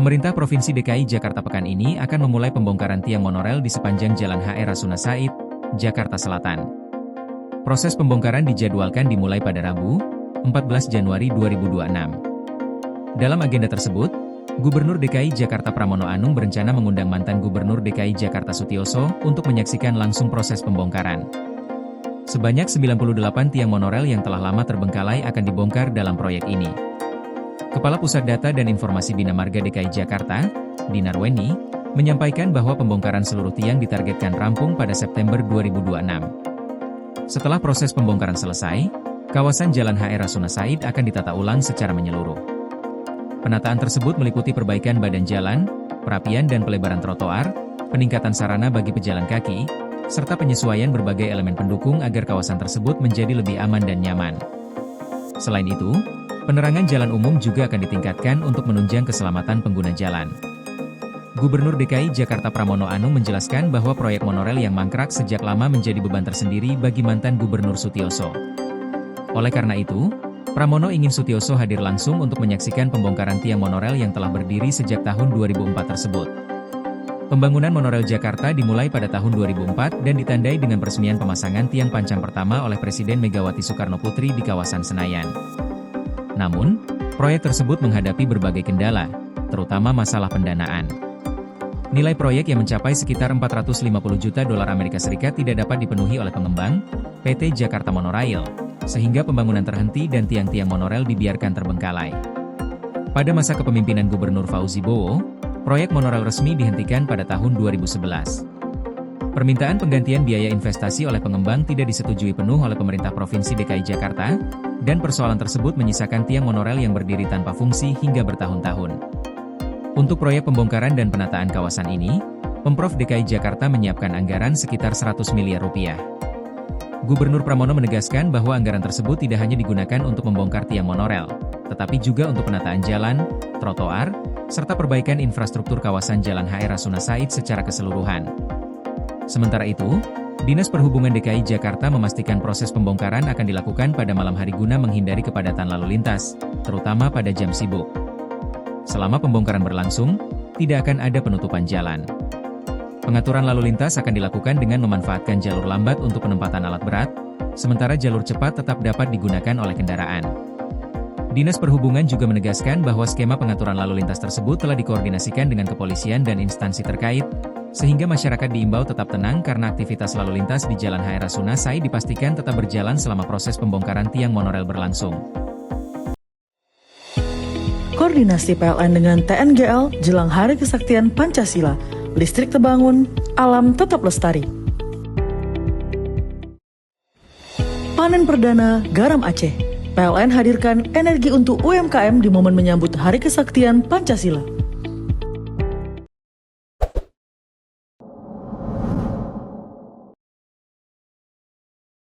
Pemerintah Provinsi DKI Jakarta pekan ini akan memulai pembongkaran tiang monorel di sepanjang Jalan HR Rasuna Said, Jakarta Selatan. Proses pembongkaran dijadwalkan dimulai pada Rabu, 14 Januari 2026. Dalam agenda tersebut, Gubernur DKI Jakarta Pramono Anung berencana mengundang mantan Gubernur DKI Jakarta Sutioso untuk menyaksikan langsung proses pembongkaran. Sebanyak 98 tiang monorel yang telah lama terbengkalai akan dibongkar dalam proyek ini. Kepala Pusat Data dan Informasi Bina Marga DKI Jakarta, Dinar Weni, menyampaikan bahwa pembongkaran seluruh tiang ditargetkan rampung pada September 2026. Setelah proses pembongkaran selesai, kawasan Jalan HR Rasuna Said akan ditata ulang secara menyeluruh. Penataan tersebut meliputi perbaikan badan jalan, perapian dan pelebaran trotoar, peningkatan sarana bagi pejalan kaki, serta penyesuaian berbagai elemen pendukung agar kawasan tersebut menjadi lebih aman dan nyaman. Selain itu, penerangan jalan umum juga akan ditingkatkan untuk menunjang keselamatan pengguna jalan. Gubernur DKI Jakarta Pramono Anung menjelaskan bahwa proyek monorel yang mangkrak sejak lama menjadi beban tersendiri bagi mantan Gubernur Sutioso. Oleh karena itu, Pramono ingin Sutioso hadir langsung untuk menyaksikan pembongkaran tiang monorel yang telah berdiri sejak tahun 2004 tersebut. Pembangunan monorel Jakarta dimulai pada tahun 2004 dan ditandai dengan peresmian pemasangan tiang pancang pertama oleh Presiden Megawati Soekarno Putri di kawasan Senayan. Namun, proyek tersebut menghadapi berbagai kendala, terutama masalah pendanaan. Nilai proyek yang mencapai sekitar 450 juta dolar Amerika Serikat tidak dapat dipenuhi oleh pengembang, PT Jakarta Monorail, sehingga pembangunan terhenti dan tiang-tiang monorel dibiarkan terbengkalai. Pada masa kepemimpinan Gubernur Fauzi Bowo, proyek monorel resmi dihentikan pada tahun 2011. Permintaan penggantian biaya investasi oleh pengembang tidak disetujui penuh oleh pemerintah Provinsi DKI Jakarta, dan persoalan tersebut menyisakan tiang monorel yang berdiri tanpa fungsi hingga bertahun-tahun. Untuk proyek pembongkaran dan penataan kawasan ini, Pemprov DKI Jakarta menyiapkan anggaran sekitar 100 miliar rupiah. Gubernur Pramono menegaskan bahwa anggaran tersebut tidak hanya digunakan untuk membongkar tiang monorel, tetapi juga untuk penataan jalan, trotoar, serta perbaikan infrastruktur kawasan Jalan HR Rasuna Said secara keseluruhan. Sementara itu, Dinas Perhubungan DKI Jakarta memastikan proses pembongkaran akan dilakukan pada malam hari guna menghindari kepadatan lalu lintas, terutama pada jam sibuk. Selama pembongkaran berlangsung, tidak akan ada penutupan jalan. Pengaturan lalu lintas akan dilakukan dengan memanfaatkan jalur lambat untuk penempatan alat berat, sementara jalur cepat tetap dapat digunakan oleh kendaraan. Dinas Perhubungan juga menegaskan bahwa skema pengaturan lalu lintas tersebut telah dikoordinasikan dengan kepolisian dan instansi terkait, sehingga masyarakat diimbau tetap tenang karena aktivitas lalu lintas di Jalan HR Rasuna Said dipastikan tetap berjalan selama proses pembongkaran tiang monorel berlangsung. Koordinasi PLN dengan TNGL jelang Hari Kesaktian Pancasila, listrik terbangun, alam tetap lestari. Panen perdana garam Aceh. PLN hadirkan energi untuk UMKM di momen menyambut Hari Kesaktian Pancasila.